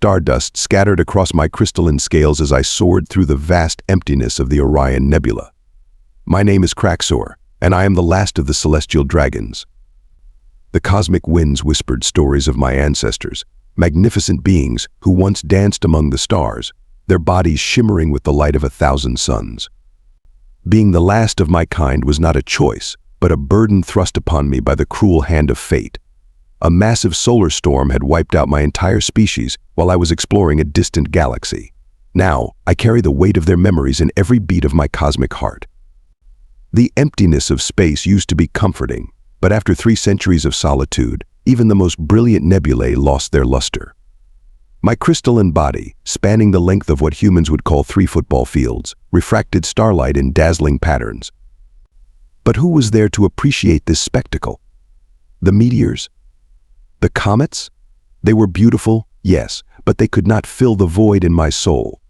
stardust scattered across my crystalline scales as I soared through the vast emptiness of the Orion Nebula. My name is Kraxxor, and I am the last of the celestial dragons. The cosmic winds whispered stories of my ancestors, magnificent beings who once danced among the stars, their bodies shimmering with the light of 1,000 suns. Being the last of my kind was not a choice, but a burden thrust upon me by the cruel hand of fate. A massive solar storm had wiped out my entire species while I was exploring a distant galaxy. Now, I carry the weight of their memories in every beat of my cosmic heart. The emptiness of space used to be comforting, but after 3 centuries of solitude, even the most brilliant nebulae lost their luster. My crystalline body, spanning the length of what humans would call 3 football fields, refracted starlight in dazzling patterns. But who was there to appreciate this spectacle? The meteors? The comets? They were beautiful, yes, but they could not fill the void in my soul.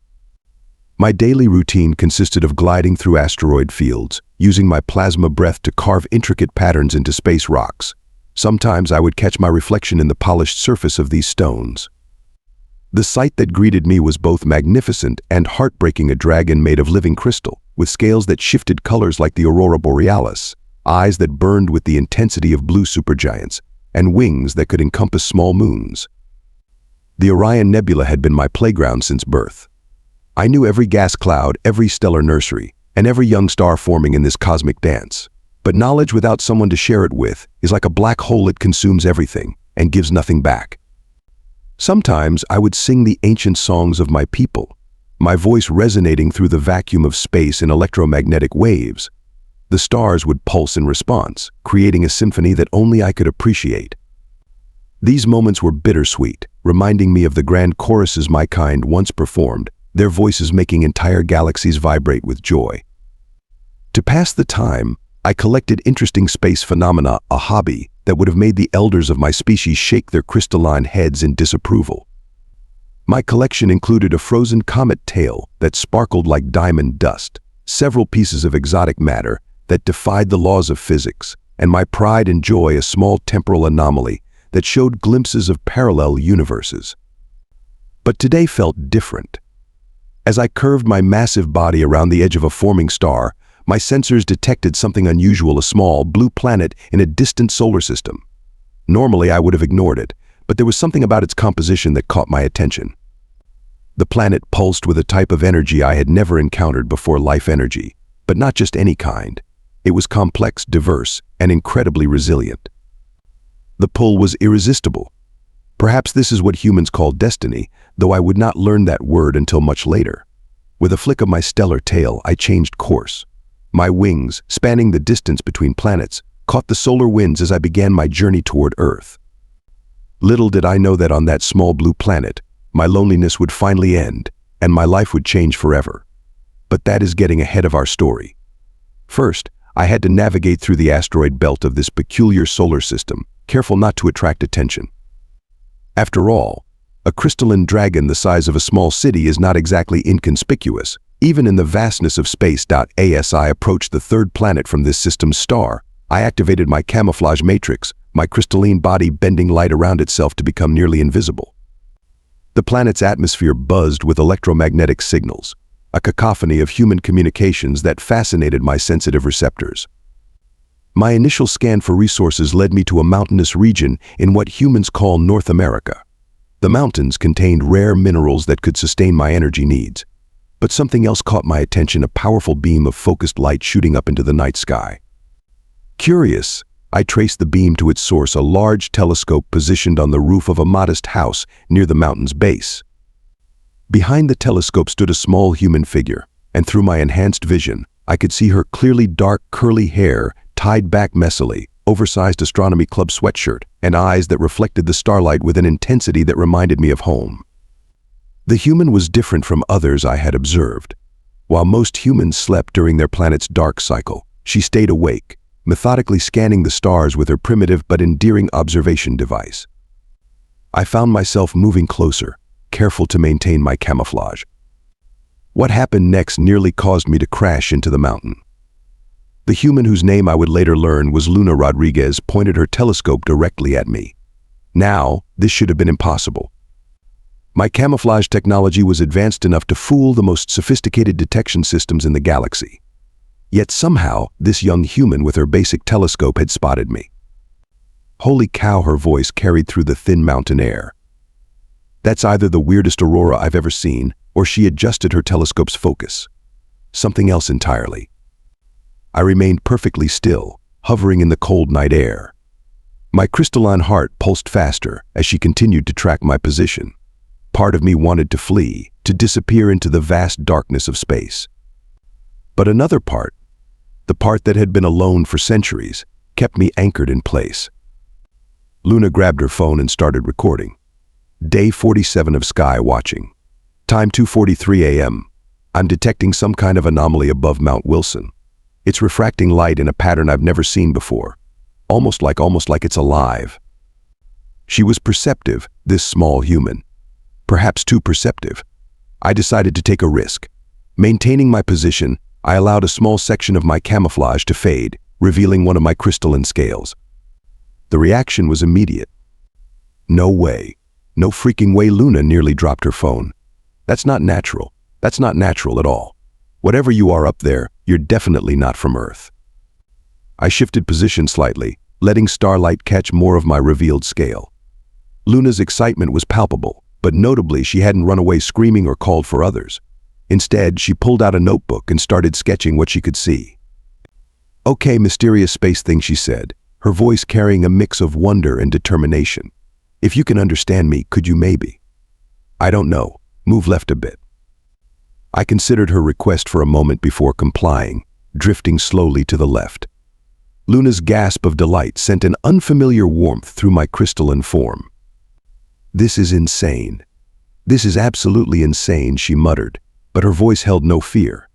My daily routine consisted of gliding through asteroid fields, using my plasma breath to carve intricate patterns into space rocks. Sometimes I would catch my reflection in the polished surface of these stones. The sight that greeted me was both magnificent and heartbreaking. A dragon made of living crystal, with scales that shifted colors like the aurora borealis, eyes that burned with the intensity of blue supergiants, and wings that could encompass small moons. The Orion Nebula had been my playground since birth. I knew every gas cloud, every stellar nursery, and every young star forming in this cosmic dance. But knowledge without someone to share it with is like a black hole. It consumes everything and gives nothing back. Sometimes I would sing the ancient songs of my people, my voice resonating through the vacuum of space in electromagnetic waves. The stars would pulse in response, creating a symphony that only I could appreciate. These moments were bittersweet, reminding me of the grand choruses my kind once performed, their voices making entire galaxies vibrate with joy. To pass the time, I collected interesting space phenomena, a hobby that would have made the elders of my species shake their crystalline heads in disapproval. My collection included a frozen comet tail that sparkled like diamond dust, several pieces of exotic matter that defied the laws of physics, and my pride and joy, a small temporal anomaly that showed glimpses of parallel universes. But today felt different. As I curved my massive body around the edge of a forming star, my sensors detected something unusual, a small blue planet in a distant solar system. Normally, I would have ignored it, but there was something about its composition that caught my attention. The planet pulsed with a type of energy I had never encountered before, life energy, but not just any kind. It was complex, diverse, and incredibly resilient. The pull was irresistible. Perhaps this is what humans call destiny, though I would not learn that word until much later. With a flick of my stellar tail, I changed course. My wings, spanning the distance between planets, caught the solar winds as I began my journey toward Earth. Little did I know that on that small blue planet, my loneliness would finally end, and my life would change forever. But that is getting ahead of our story. First, I had to navigate through the asteroid belt of this peculiar solar system, careful not to attract attention. After all, a crystalline dragon the size of a small city is not exactly inconspicuous, even in the vastness of space. As I approached the 3rd planet from this system's star, I activated my camouflage matrix, my crystalline body bending light around itself to become nearly invisible. The planet's atmosphere buzzed with electromagnetic signals, a cacophony of human communications that fascinated my sensitive receptors. My initial scan for resources led me to a mountainous region in what humans call North America. The mountains contained rare minerals that could sustain my energy needs. But something else caught my attention, a powerful beam of focused light shooting up into the night sky. Curious, I traced the beam to its source, a large telescope positioned on the roof of a modest house near the mountain's base. Behind the telescope stood a small human figure, and through my enhanced vision, I could see her clearly dark, curly hair tied back messily, oversized astronomy club sweatshirt, and eyes that reflected the starlight with an intensity that reminded me of home. The human was different from others I had observed. While most humans slept during their planet's dark cycle, she stayed awake, methodically scanning the stars with her primitive but endearing observation device. I found myself moving closer, careful to maintain my camouflage. What happened next nearly caused me to crash into the mountain. The human, whose name I would later learn was Luna Rodriguez, pointed her telescope directly at me. Now, this should have been impossible. My camouflage technology was advanced enough to fool the most sophisticated detection systems in the galaxy. Yet somehow, this young human with her basic telescope had spotted me. Holy cow, her voice carried through the thin mountain air. That's either the weirdest aurora I've ever seen, or she adjusted her telescope's focus. Something else entirely. I remained perfectly still, hovering in the cold night air. My crystalline heart pulsed faster as she continued to track my position. Part of me wanted to flee, to disappear into the vast darkness of space. But another part, the part that had been alone for centuries, kept me anchored in place. Luna grabbed her phone and started recording. Day 47 of sky watching. Time 2:43 a.m. I'm detecting some kind of anomaly above Mount Wilson. It's refracting light in a pattern I've never seen before. Almost like it's alive. She was perceptive, this small human. Perhaps too perceptive. I decided to take a risk. Maintaining my position, I allowed a small section of my camouflage to fade, revealing one of my crystalline scales. The reaction was immediate. No way. No freaking way. Luna nearly dropped her phone. That's not natural. That's not natural at all. Whatever you are up there, you're definitely not from Earth. I shifted position slightly, letting starlight catch more of my revealed scale. Luna's excitement was palpable, but notably she hadn't run away screaming or called for others. Instead, she pulled out a notebook and started sketching what she could see. "Okay, mysterious space thing," she said, her voice carrying a mix of wonder and determination. "If you can understand me, could you maybe?" "I don't know. Move left a bit." I considered her request for a moment before complying, drifting slowly to the left. Luna's gasp of delight sent an unfamiliar warmth through my crystalline form. "This is insane. This is absolutely insane," she muttered, but her voice held no fear.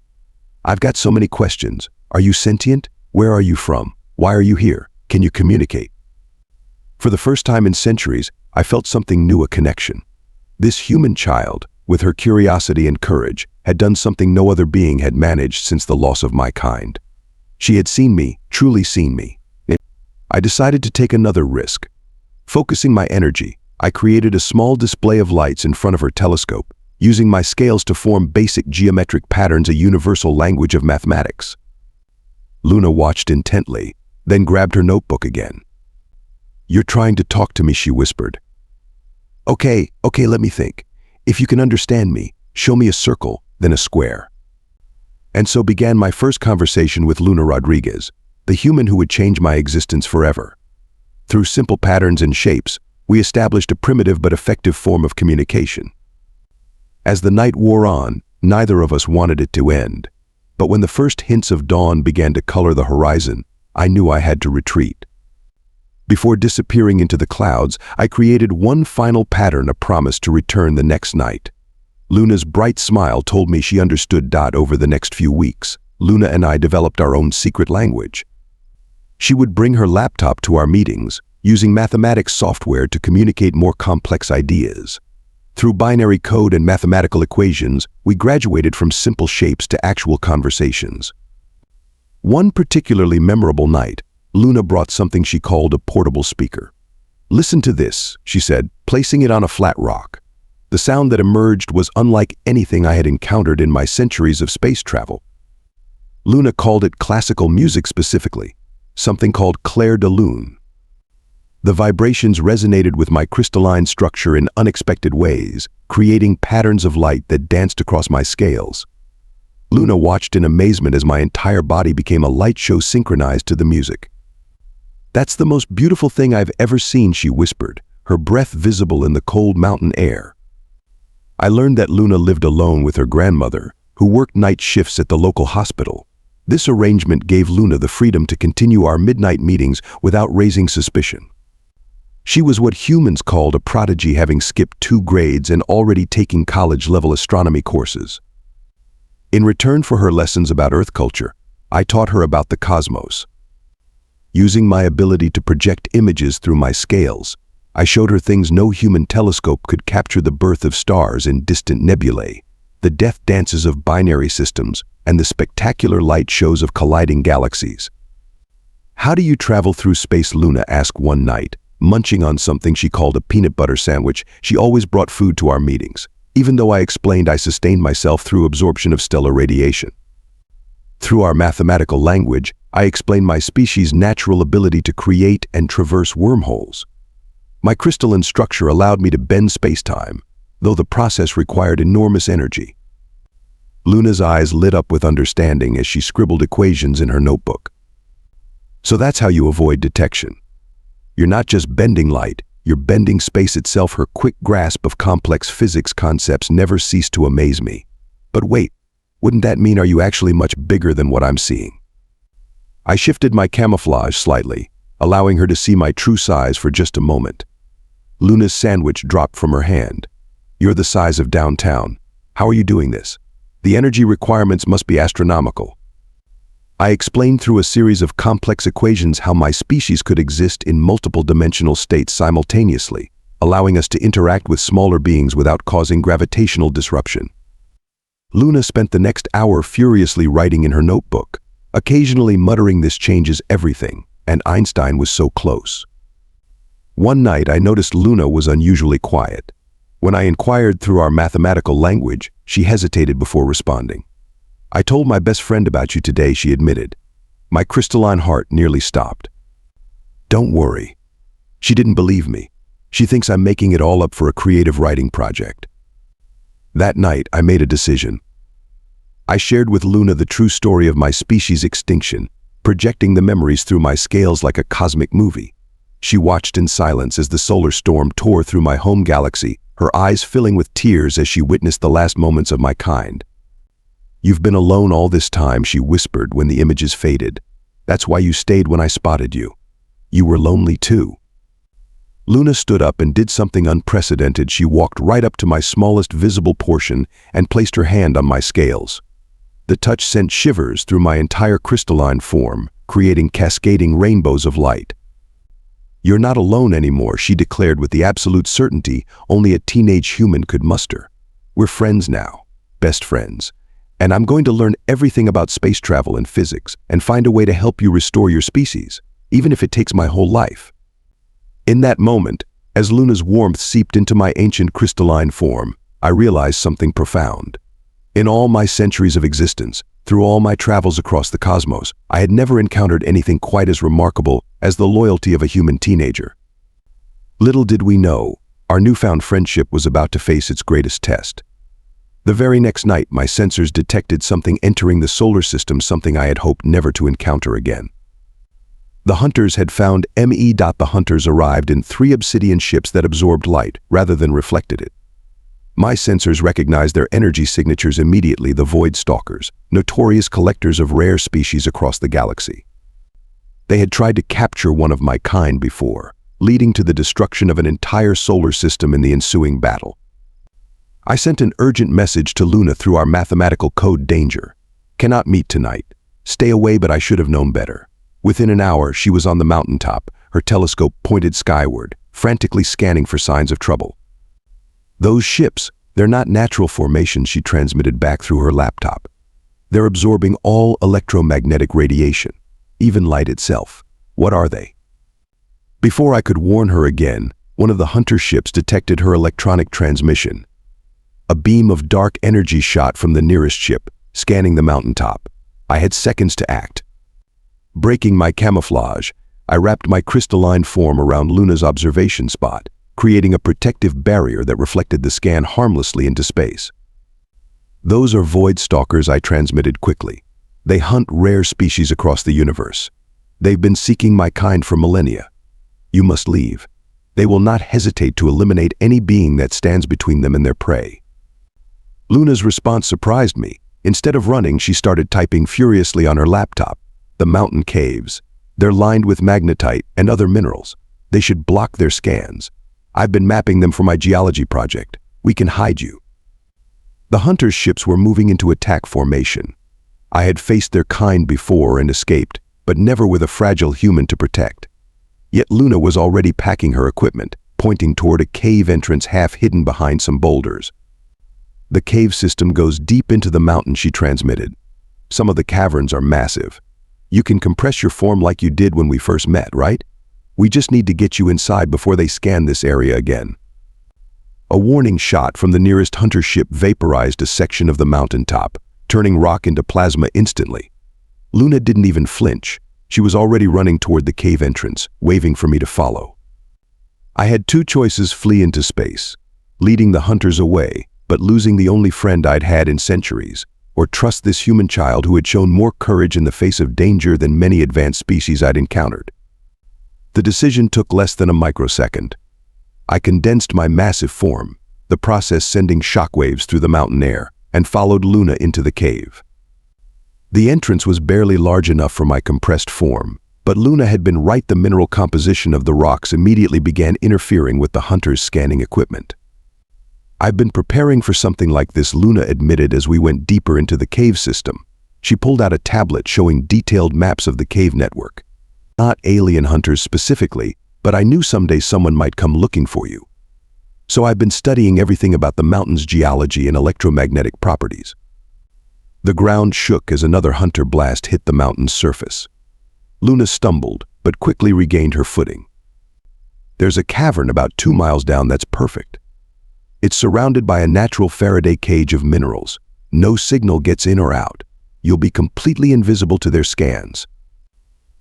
"I've got so many questions. Are you sentient? Where are you from? Why are you here? Can you communicate?" For the first time in centuries, I felt something new, a connection. This human child, with her curiosity and courage, had done something no other being had managed since the loss of my kind. She had seen me, truly seen me. I decided to take another risk. Focusing my energy, I created a small display of lights in front of her telescope, using my scales to form basic geometric patterns, a universal language of mathematics. Luna watched intently, then grabbed her notebook again. "You're trying to talk to me," she whispered. Okay, let me think. If you can understand me, show me a circle, then a square." And so began my first conversation with Luna Rodriguez, the human who would change my existence forever. Through simple patterns and shapes, we established a primitive but effective form of communication. As the night wore on, neither of us wanted it to end. But when the first hints of dawn began to color the horizon, I knew I had to retreat. Before disappearing into the clouds, I created one final pattern, a promise to return the next night. Luna's bright smile told me she understood. Over the next few weeks, Luna and I developed our own secret language. She would bring her laptop to our meetings, using mathematics software to communicate more complex ideas. Through binary code and mathematical equations, we graduated from simple shapes to actual conversations. One particularly memorable night, Luna brought something she called a portable speaker. "Listen to this," she said, placing it on a flat rock. The sound that emerged was unlike anything I had encountered in my centuries of space travel. Luna called it classical music, specifically, something called clair de lune. The vibrations resonated with my crystalline structure in unexpected ways, creating patterns of light that danced across my scales. Luna watched in amazement as my entire body became a light show synchronized to the music. "That's the most beautiful thing I've ever seen," she whispered, her breath visible in the cold mountain air. I learned that Luna lived alone with her grandmother, who worked night shifts at the local hospital. This arrangement gave Luna the freedom to continue our midnight meetings without raising suspicion. She was what humans called a prodigy, having skipped 2 grades and already taking college-level astronomy courses. In return for her lessons about Earth culture, I taught her about the cosmos. Using my ability to project images through my scales, I showed her things no human telescope could capture: the birth of stars in distant nebulae, the death dances of binary systems, and the spectacular light shows of colliding galaxies. "How do you travel through space?" Luna asked one night, munching on something she called a peanut butter sandwich. She always brought food to our meetings, even though I explained I sustained myself through absorption of stellar radiation. Through our mathematical language, I explained my species' natural ability to create and traverse wormholes. My crystalline structure allowed me to bend space-time, though the process required enormous energy. Luna's eyes lit up with understanding as she scribbled equations in her notebook. So that's how you avoid detection. You're not just bending light, you're bending space itself. Her quick grasp of complex physics concepts never ceased to amaze me. But wait, wouldn't that mean are you actually much bigger than what I'm seeing? I shifted my camouflage slightly, allowing her to see my true size for just a moment. Luna's sandwich dropped from her hand. You're the size of downtown. How are you doing this? The energy requirements must be astronomical. I explained through a series of complex equations how my species could exist in multiple dimensional states simultaneously, allowing us to interact with smaller beings without causing gravitational disruption. Luna spent the next hour furiously writing in her notebook, occasionally muttering this changes everything, and Einstein was so close. One night I noticed Luna was unusually quiet. When I inquired through our mathematical language, she hesitated before responding. I told my best friend about you today, she admitted. My crystalline heart nearly stopped. Don't worry. She didn't believe me. She thinks I'm making it all up for a creative writing project. That night, I made a decision. I shared with Luna the true story of my species' extinction, projecting the memories through my scales like a cosmic movie. She watched in silence as the solar storm tore through my home galaxy, her eyes filling with tears as she witnessed the last moments of my kind. You've been alone all this time, she whispered when the images faded. That's why you stayed when I spotted you. You were lonely too. Luna stood up and did something unprecedented. She walked right up to my smallest visible portion and placed her hand on my scales. The touch sent shivers through my entire crystalline form, creating cascading rainbows of light. You're not alone anymore, she declared with the absolute certainty only a teenage human could muster. We're friends now, best friends. And I'm going to learn everything about space travel and physics and find a way to help you restore your species, even if it takes my whole life. In that moment, as Luna's warmth seeped into my ancient crystalline form, I realized something profound. In all my centuries of existence, through all my travels across the cosmos, I had never encountered anything quite as remarkable as the loyalty of a human teenager. Little did we know, our newfound friendship was about to face its greatest test. The very next night, my sensors detected something entering the solar system, something I had hoped never to encounter again. The hunters had found me. The hunters arrived in 3 obsidian ships that absorbed light rather than reflected it. My sensors recognized their energy signatures immediately, the Void Stalkers, notorious collectors of rare species across the galaxy. They had tried to capture one of my kind before, leading to the destruction of an entire solar system in the ensuing battle. I sent an urgent message to Luna through our mathematical code danger. Cannot meet tonight. Stay away, but I should have known better. Within an hour, she was on the mountaintop, her telescope pointed skyward, frantically scanning for signs of trouble. Those ships, they're not natural formations, she transmitted back through her laptop. They're absorbing all electromagnetic radiation, even light itself. What are they? Before I could warn her again, one of the hunter ships detected her electronic transmission. A beam of dark energy shot from the nearest ship, scanning the mountaintop. I had seconds to act. Breaking my camouflage, I wrapped my crystalline form around Luna's observation spot, creating a protective barrier that reflected the scan harmlessly into space. Those are Void Stalkers, I transmitted quickly. They hunt rare species across the universe. They've been seeking my kind for millennia. You must leave. They will not hesitate to eliminate any being that stands between them and their prey. Luna's response surprised me. Instead of running, she started typing furiously on her laptop. The mountain caves. They're lined with magnetite and other minerals. They should block their scans. I've been mapping them for my geology project. We can hide you. The hunters' ships were moving into attack formation. I had faced their kind before and escaped, but never with a fragile human to protect. Yet Luna was already packing her equipment, pointing toward a cave entrance half hidden behind some boulders. The cave system goes deep into the mountain, she transmitted. Some of the caverns are massive. You can compress your form like you did when we first met, right? We just need to get you inside before they scan this area again." A warning shot from the nearest hunter ship vaporized a section of the mountaintop, turning rock into plasma instantly. Luna didn't even flinch. She was already running toward the cave entrance, waving for me to follow. I had two choices: flee into space, leading the hunters away, but losing the only friend I'd had in centuries, or trust this human child who had shown more courage in the face of danger than many advanced species I'd encountered. The decision took less than a microsecond. I condensed my massive form, the process sending shockwaves through the mountain air, and followed Luna into the cave. The entrance was barely large enough for my compressed form, but Luna had been right. The mineral composition of the rocks immediately began interfering with the hunters' scanning equipment. "I've been preparing for something like this," Luna admitted as we went deeper into the cave system. She pulled out a tablet showing detailed maps of the cave network. "Not alien hunters specifically, but I knew someday someone might come looking for you. So I've been studying everything about the mountain's geology and electromagnetic properties." The ground shook as another hunter blast hit the mountain's surface. Luna stumbled, but quickly regained her footing. "There's a cavern about 2 miles down that's perfect. It's surrounded by a natural Faraday cage of minerals. No signal gets in or out. You'll be completely invisible to their scans."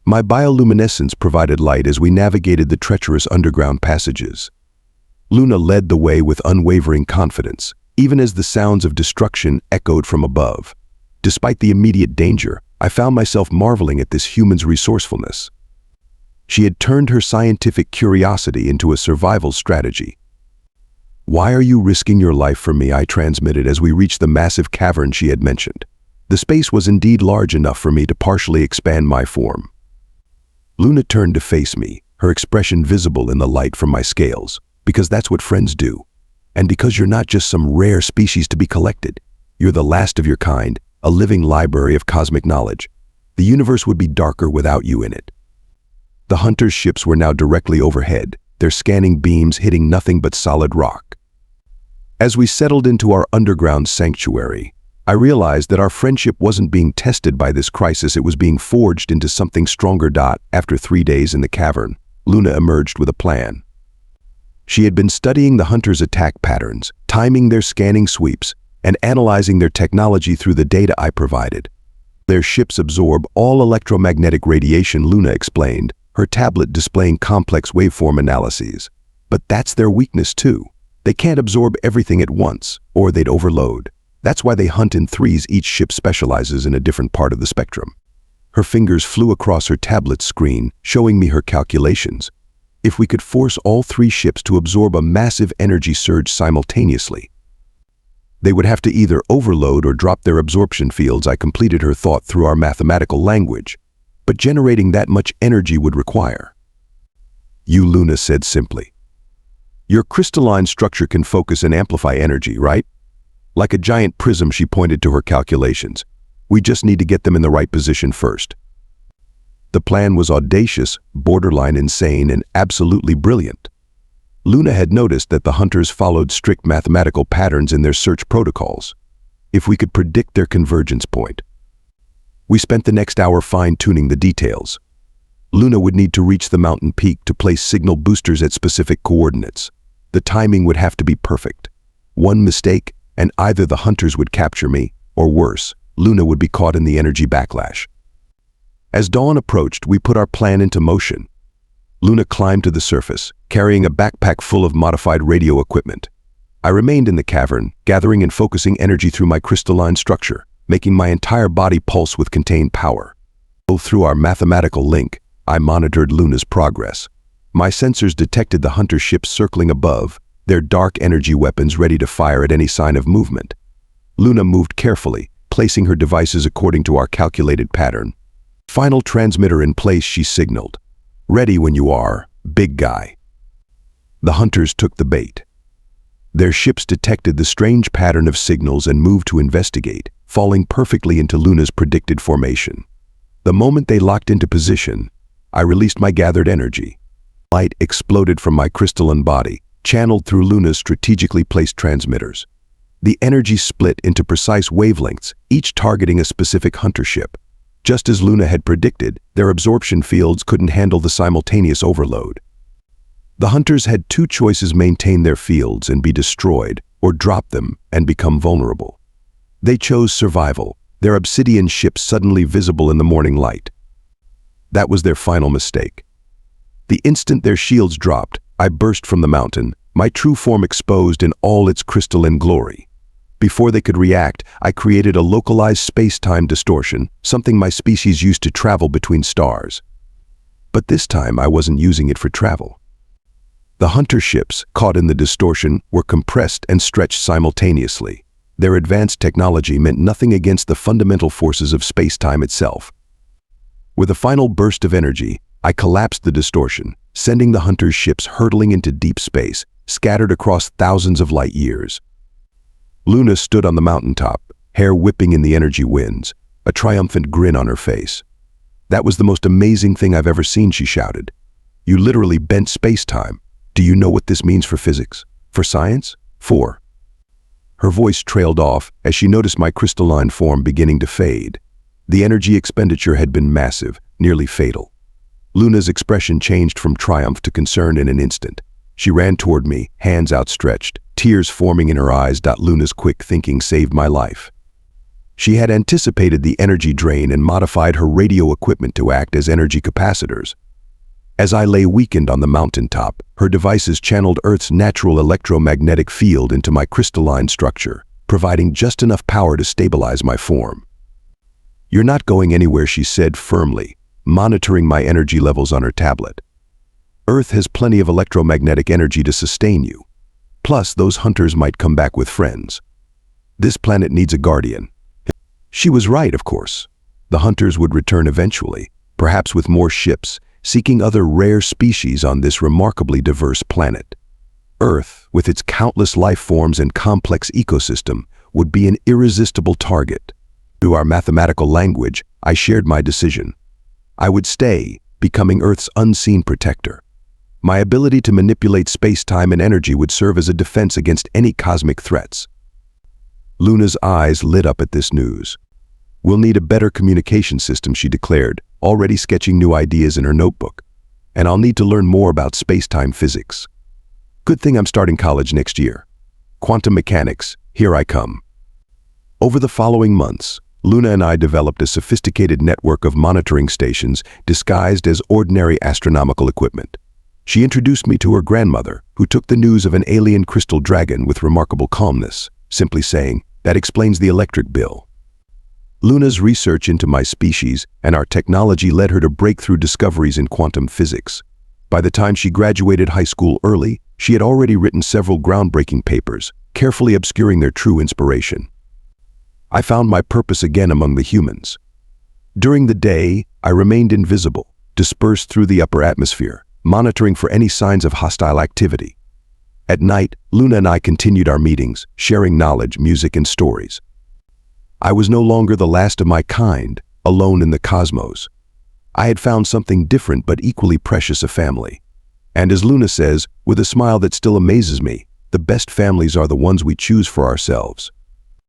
My bioluminescence provided light as we navigated the treacherous underground passages. Luna led the way with unwavering confidence, even as the sounds of destruction echoed from above. Despite the immediate danger, I found myself marveling at this human's resourcefulness. She had turned her scientific curiosity into a survival strategy. "Why are you risking your life for me?" I transmitted as we reached the massive cavern she had mentioned. The space was indeed large enough for me to partially expand my form. Luna turned to face me, her expression visible in the light from my scales. "Because that's what friends do. And because you're not just some rare species to be collected. You're the last of your kind, a living library of cosmic knowledge. The universe would be darker without you in it." The hunters' ships were now directly overhead, their scanning beams hitting nothing but solid rock. As we settled into our underground sanctuary, I realized that our friendship wasn't being tested by this crisis, it was being forged into something stronger. After 3 days in the cavern, Luna emerged with a plan. She had been studying the hunters' attack patterns, timing their scanning sweeps, and analyzing their technology through the data I provided. "Their ships absorb all electromagnetic radiation," Luna explained, her tablet displaying complex waveform analyses. "But that's their weakness too. They can't absorb everything at once, or they'd overload. That's why they hunt in threes. Each ship specializes in a different part of the spectrum." Her fingers flew across her tablet screen, showing me her calculations. If we could force all 3 ships to absorb a massive energy surge simultaneously, they would have to either overload or drop their absorption fields. I completed her thought through our mathematical language. "But generating that much energy would require." "You," Luna said simply. "Your crystalline structure can focus and amplify energy, right? Like a giant prism." She pointed to her calculations. "We just need to get them in the right position first." The plan was audacious, borderline insane, and absolutely brilliant. Luna had noticed that the hunters followed strict mathematical patterns in their search protocols. If we could predict their convergence point. We spent the next hour fine-tuning the details. Luna would need to reach the mountain peak to place signal boosters at specific coordinates. The timing would have to be perfect. One mistake, and either the hunters would capture me, or worse, Luna would be caught in the energy backlash. As dawn approached, we put our plan into motion. Luna climbed to the surface, carrying a backpack full of modified radio equipment. I remained in the cavern, gathering and focusing energy through my crystalline structure, making my entire body pulse with contained power. Through our mathematical link, I monitored Luna's progress. My sensors detected the hunter ships circling above, their dark energy weapons ready to fire at any sign of movement. Luna moved carefully, placing her devices according to our calculated pattern. "Final transmitter in place," she signaled. "Ready when you are, big guy." The hunters took the bait. Their ships detected the strange pattern of signals and moved to investigate, falling perfectly into Luna's predicted formation. The moment they locked into position, I released my gathered energy. Light exploded from my crystalline body, channeled through Luna's strategically placed transmitters. The energy split into precise wavelengths, each targeting a specific hunter ship. Just as Luna had predicted, their absorption fields couldn't handle the simultaneous overload. The hunters had two choices: maintain their fields and be destroyed, or drop them and become vulnerable. They chose survival, their obsidian ships suddenly visible in the morning light. That was their final mistake. The instant their shields dropped, I burst from the mountain, my true form exposed in all its crystalline glory. Before they could react, I created a localized space-time distortion, something my species used to travel between stars. But this time I wasn't using it for travel. The hunter ships, caught in the distortion, were compressed and stretched simultaneously. Their advanced technology meant nothing against the fundamental forces of space-time itself. With a final burst of energy, I collapsed the distortion, sending the hunter's ships hurtling into deep space, scattered across thousands of light years. Luna stood on the mountaintop, hair whipping in the energy winds, a triumphant grin on her face. "That was the most amazing thing I've ever seen," she shouted. "You literally bent space-time. Do you know what this means for physics? For science? For..." Her voice trailed off as she noticed my crystalline form beginning to fade. The energy expenditure had been massive, nearly fatal. Luna's expression changed from triumph to concern in an instant. She ran toward me, hands outstretched, tears forming in her eyes. Luna's quick thinking saved my life. She had anticipated the energy drain and modified her radio equipment to act as energy capacitors. As I lay weakened on the mountaintop, her devices channeled Earth's natural electromagnetic field into my crystalline structure, providing just enough power to stabilize my form. "You're not going anywhere," she said firmly, monitoring my energy levels on her tablet. "Earth has plenty of electromagnetic energy to sustain you. Plus, those hunters might come back with friends. This planet needs a guardian." She was right, of course. The hunters would return eventually, perhaps with more ships, seeking other rare species on this remarkably diverse planet. Earth, with its countless life forms and complex ecosystem, would be an irresistible target. Through our mathematical language, I shared my decision. I would stay, becoming Earth's unseen protector. My ability to manipulate space-time and energy would serve as a defense against any cosmic threats. Luna's eyes lit up at this news. "We'll need a better communication system," she declared, already sketching new ideas in her notebook. "And I'll need to learn more about space-time physics. Good thing I'm starting college next year. Quantum mechanics, here I come." Over the following months, Luna and I developed a sophisticated network of monitoring stations disguised as ordinary astronomical equipment. She introduced me to her grandmother, who took the news of an alien crystal dragon with remarkable calmness, simply saying, "That explains the electric bill." Luna's research into my species and our technology led her to breakthrough discoveries in quantum physics. By the time she graduated high school early, she had already written several groundbreaking papers, carefully obscuring their true inspiration. I found my purpose again among the humans. During the day, I remained invisible, dispersed through the upper atmosphere, monitoring for any signs of hostile activity. At night, Luna and I continued our meetings, sharing knowledge, music, and stories. I was no longer the last of my kind, alone in the cosmos. I had found something different but equally precious: a family. And as Luna says, with a smile that still amazes me, the best families are the ones we choose for ourselves.